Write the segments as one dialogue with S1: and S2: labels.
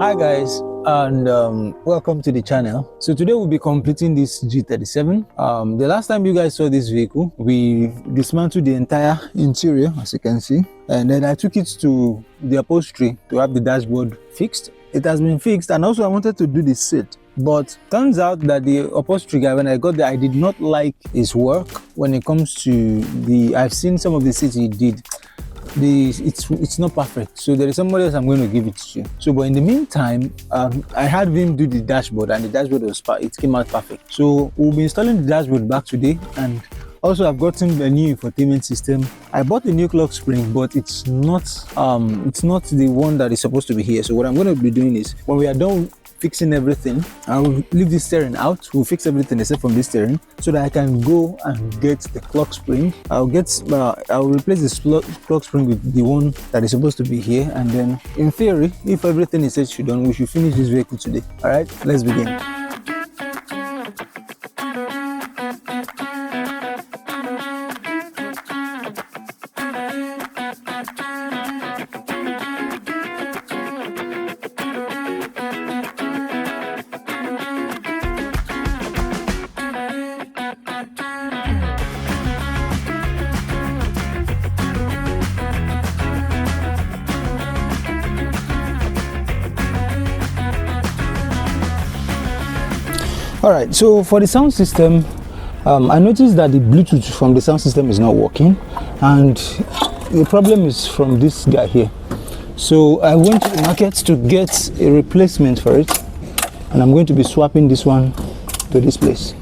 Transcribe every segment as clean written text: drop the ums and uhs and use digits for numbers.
S1: Hi guys, and welcome to the channel. So today we'll be completing this G37. The last time you guys saw this vehicle, we dismantled the entire interior, as you can see, and then I took it to the upholstery to have the dashboard fixed. It has been fixed, and also I wanted to do the seat, but turns out that the upholstery guy, when I got there, I did not like his work when it comes to I've seen some of the seats he did. It's not perfect, so there is somebody else I'm going to give it to. So but in the meantime, I had him do the dashboard, and the dashboard it came out perfect. So we'll be installing the dashboard back today, and also I've gotten a new infotainment system. I bought a new clock spring, but it's not the one that is supposed to be here. So what I'm going to be doing is, when we are done fixing everything, I will leave this steering out. We'll fix everything except from this steering, so that I can go and get the clock spring. I'll replace this clock spring with the one that is supposed to be here, and then in theory, if everything is said done, we should finish this vehicle today. All right, let's begin. Alright, so for the sound system, I noticed that the Bluetooth from the sound system is not working, and the problem is from this guy here. So I went to the market to get a replacement for it, and I'm going to be swapping this one to this place.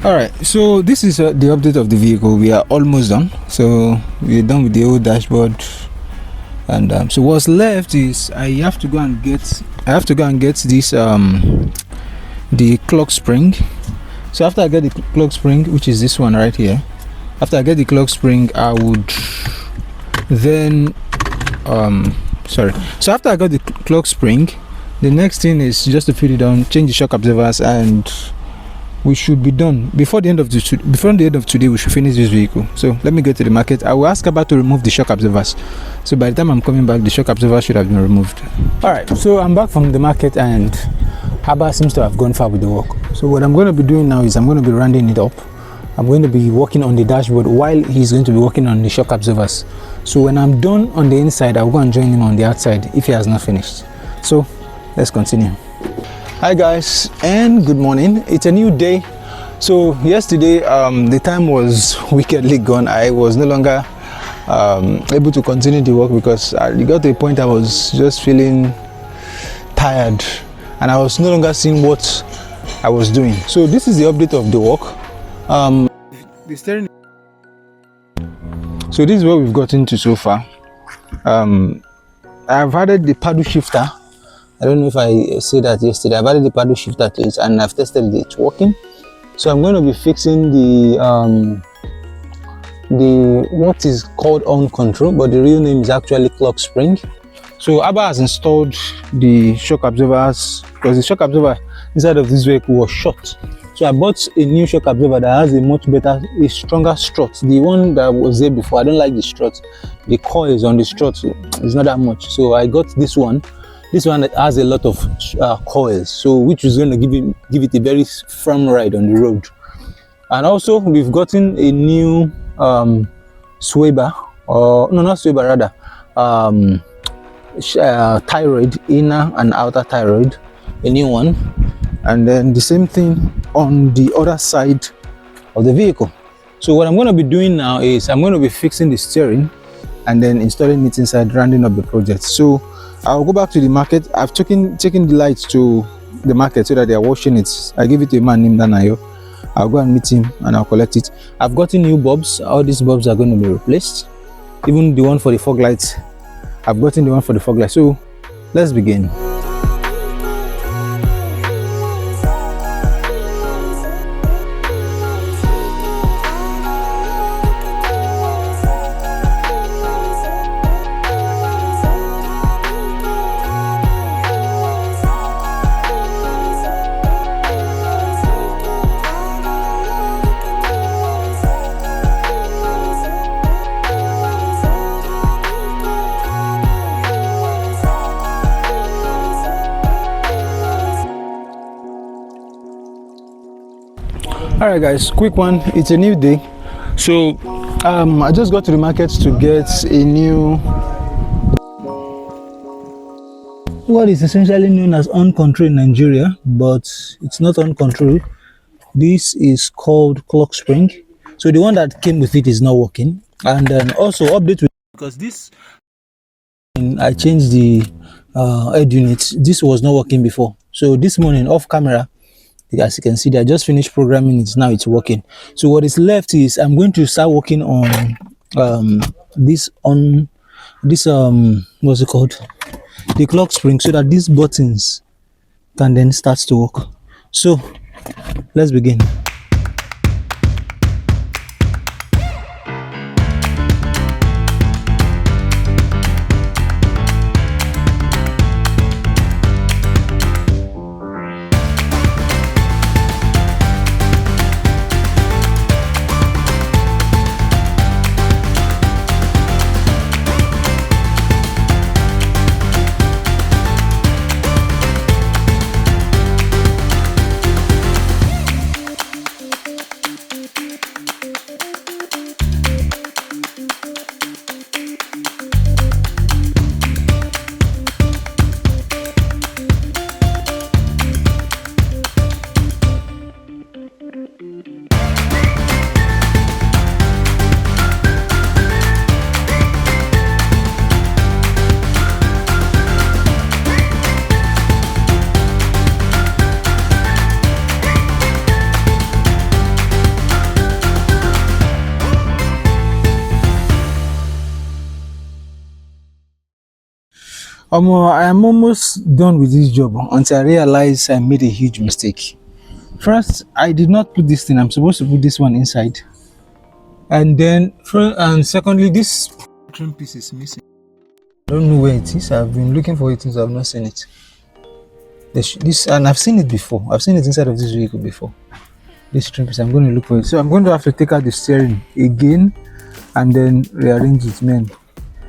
S1: Alright, so this is the update of the vehicle. We are almost done. So we're done with the old dashboard, and so what's left is I have to go and get this the clock spring. So after I get the clock spring, which is this one right here, after I get the clock spring, I would then so after I got the clock spring, the next thing is just to fit it on, change the shock absorbers, and we should be done before the end of today. We should finish this vehicle. So let me go to the market. I will ask about to remove the shock absorbers, so by the time I'm coming back, the shock absorbers should have been removed. All right, so I'm back from the market, and Haba seems to have gone far with the work. So what I'm going to be doing now is I'm going to be rounding it up. I'm going to be working on the dashboard while he's going to be working on the shock absorbers. So when I'm done on the inside, I'll go and join him on the outside if he has not finished. So let's continue. Hi guys, and good morning. It's a new day. So yesterday the time was wickedly gone. I was no longer able to continue the work because I got to a point I was just feeling tired, and I was no longer seeing what I was doing. So this is the update of the work. The steering. So this is what we've gotten to so far. I've added the paddle shifter. I don't know if I said that yesterday. I've added the paddle shifter to it, and I've tested it. It's working. So I'm going to be fixing the the what is called on control, but the real name is actually clock spring. So Abba has installed the shock absorbers because the shock absorber inside of this vehicle was short. So I bought a new shock absorber that has a much better, a stronger strut. The one that was there before, I don't like the strut. The coils on the strut is not that much. So I got this one. This one has a lot of coils, so which is going to give it a very firm ride on the road. And also we've gotten a new sway bar, or no, not sway bar, rather thyroid, inner and outer thyroid, a new one. And then the same thing on the other side of the vehicle. So what I'm going to be doing now is I'm going to be fixing the steering and then installing it inside, rounding up the project. So I'll go back to the market. I've taken the lights to the market so that they are washing it. I give it to a man named Danayo. I'll go and meet him and I'll collect it. I've gotten new bulbs. All these bulbs are going to be replaced. Even the one for the fog lights. I've gotten the one for the fog lights. So let's begin. All right guys, quick one. It's a new day, so I just got to the market to get a new, what is essentially known as on control in Nigeria, but it's not on control. This is called clock spring. So the one that came with it is not working. And then also update with, because this, I changed the head unit. This was not working before. So this morning off camera, as you can see, I just finished programming it. Now it's working. So what is left is I'm going to start working on this what's it called, the clock spring, so that these buttons can then start to work. So let's begin. I am almost done with this job until I realize I made a huge mistake. First, I did not put this thing. I'm supposed to put this one inside, and then secondly, this trim piece is missing. I don't know where it is. I've been looking for it since I've not seen it. This, and I've seen it before. I've seen it inside of this vehicle before. This trim piece, I'm going to look for it. So I'm going to have to take out the steering again and then rearrange it, man.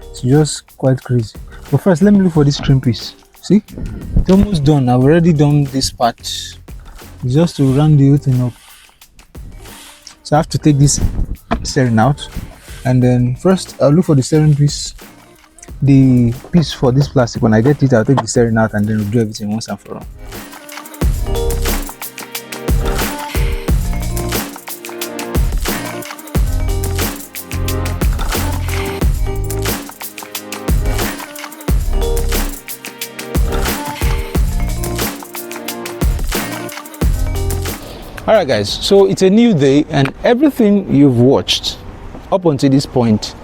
S1: It's just quite crazy. But first, let me look for this trim piece. See, it's almost done. I've already done this part. It's just to round the whole thing up. So I have to take this steering out, and then first I'll look for the steering piece, the piece for this plastic. When I get it, I'll take the steering out and then we'll do everything once and for all. Alright guys, so it's a new day, and everything you've watched up until this point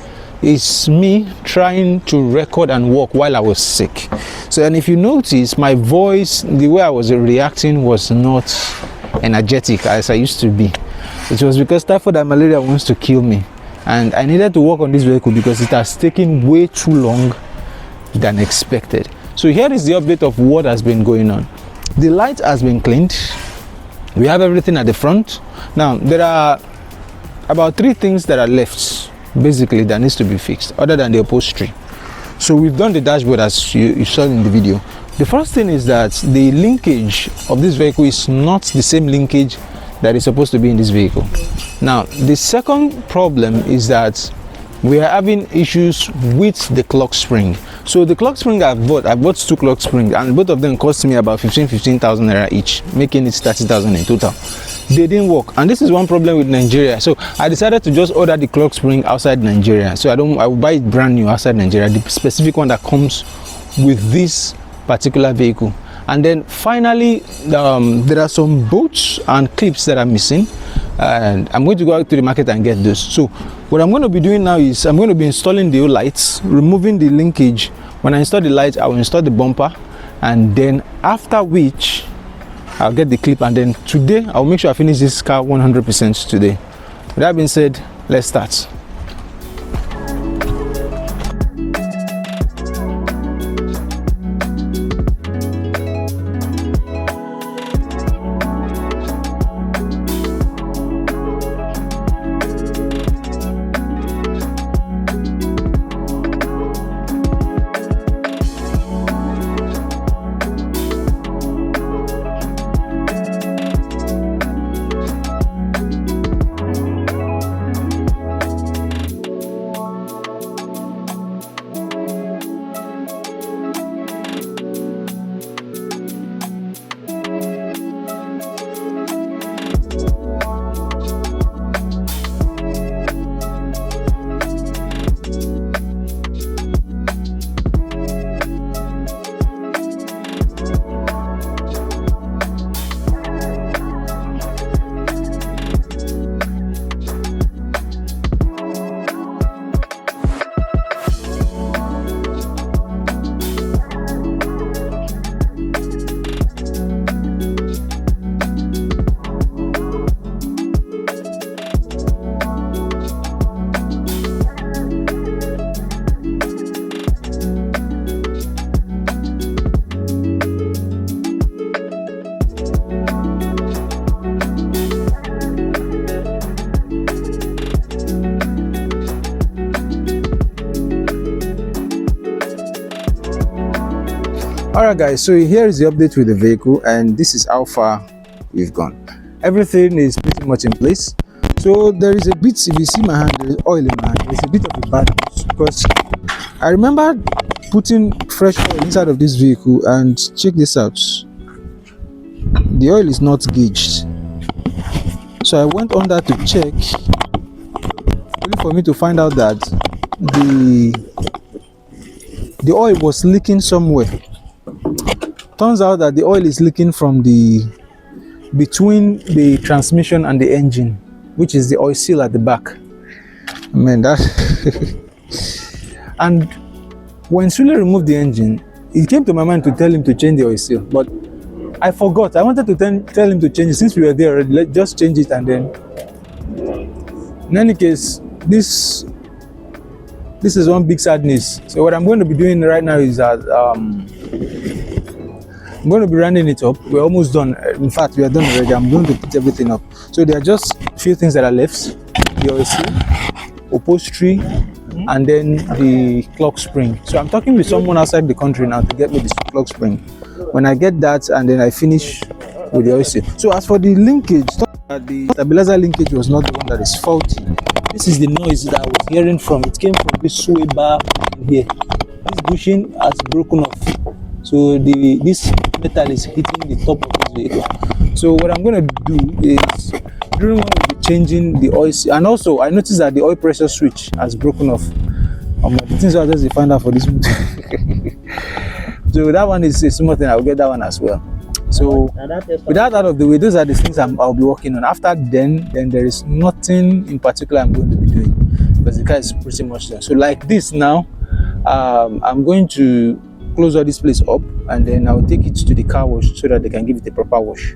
S1: is me trying to record and work while I was sick. So, and if you notice, my voice, the way I was reacting was not energetic as I used to be. It was because typhoid and malaria wants to kill me, and I needed to work on this vehicle because it has taken way too long than expected. So here is the update of what has been going on. The light has been cleaned. We have everything at the front. Now there are about 3 things that are left basically that needs to be fixed other than the upholstery. So we've done the dashboard as you saw in the video. The first thing is that the linkage of this vehicle is not the same linkage that is supposed to be in this vehicle. Now the second problem is that we are having issues with the clock spring. So the clock spring I bought 2 clock springs, and both of them cost me about 15,000 naira each, making it 30,000 in total. They didn't work, and this is one problem with Nigeria. So I decided to just order the clock spring outside Nigeria. So I will buy it brand new outside Nigeria, the specific one that comes with this particular vehicle. And then finally there are some bolts and clips that are missing, and I'm going to go out to the market and get those. So what I'm going to be doing now is I'm going to be installing the lights, removing the linkage. When I install the lights, I will install the bumper, and then after which I'll get the clip, and then today I'll make sure I finish this car 100% today. With that being said, let's start. Alright guys, so here is the update with the vehicle, and this is how far we've gone. Everything is pretty much in place. So there is a bit, if you see my hand, there is oil in my hand. There's a bit of a bad news because I remember putting fresh oil inside of this vehicle, and check this out. The oil is not gauged. So I went under to check, only for me to find out that the oil was leaking somewhere. Turns out that the oil is leaking from between the transmission and the engine, which is the oil seal at the back. I mean that. And when Sule removed the engine, it came to my mind to tell him to change the oil seal, but I forgot. I wanted to tell him to change it since we were there already. Let's just change it, and then. In any case, this is one big sadness. So what I'm going to be doing right now is that I'm going to be rounding it up. We're almost done. In fact, we are done already. I'm going to put everything up. So there are just a few things that are left: the oil seal, upholstery, and then the clock spring. So I'm talking with someone outside the country now to get me the clock spring. When I get that, and then I finish with the oil seal. So as for the linkage, the stabilizer linkage was not the one that is faulty. This is the noise that I was hearing from. It came from this sway bar here. This bushing has broken off. So this metal is hitting the top of this vehicle. So what I'm going to do is, during when we'll be changing the oil, and also I noticed that the oil pressure switch has broken off. The things I just find out for this. So that one is a small thing. I'll get that one as well. So with that out of the way, those are the things I'll be working on. After then there is nothing in particular I'm going to be doing, because the car is pretty much done. So like this now, I'm going to close all this place up, and then I'll take it to the car wash so that they can give it a proper wash.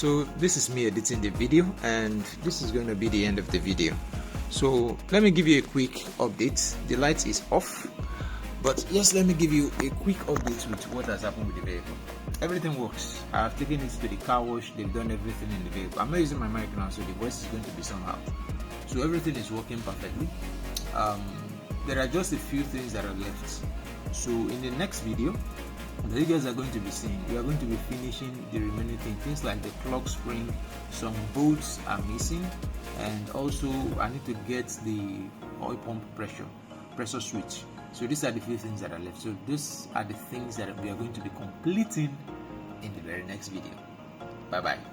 S1: So this is me editing the video, and this is going to be the end of the video. So let me give you a quick update. The light is off, but yes, let me give you a quick update with what has happened with the vehicle. Everything works. I've taken it to the car wash. They've done everything in the vehicle. I'm not using my mic now, so the voice is going to be somehow. So everything is working perfectly. There are just a few things that are left. So in the next video that you guys are going to be seeing, we are going to be finishing the remaining things like the clock spring. Some bolts are missing, and also I need to get the oil pump pressure switch. So these are the few things that are left. So these are the things that we are going to be completing in the very next video. Bye bye.